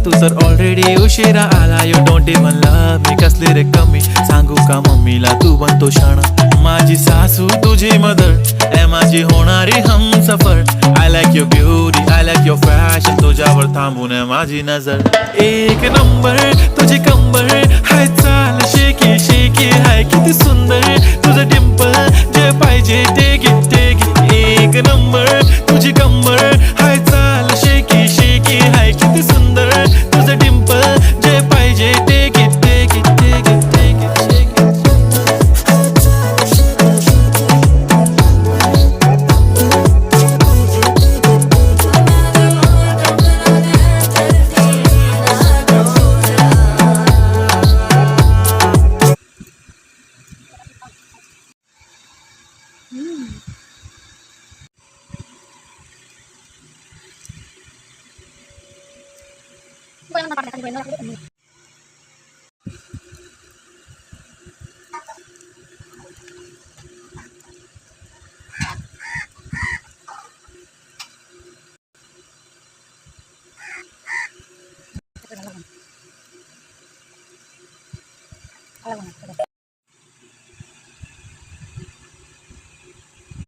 तू तर ऑलरेडी उशिरा आला. You don't even love me. कसली रे कमी सांगू का मम्मीला तू बनतो शाणा. माझी सासू तुझी मदर ए माझी होणारी Humsafar. I like your beauty I like your fashion. तुझ्यावर थांबून आहे माझी नजर. एक नंबर तुझी कंबर हाय चाल शेकी शेकी हाय किती सुंदर तुझं डिंपल. जे पाहिजे ते घे ते घे. एक नंबर तुझी कंबर हाय चाल शेकी शेकी हाय किती सुंदर तुझं डिंपल. जे पाहिजे ते घे ते घे ते घे ते घे शेकी. Alam mo na.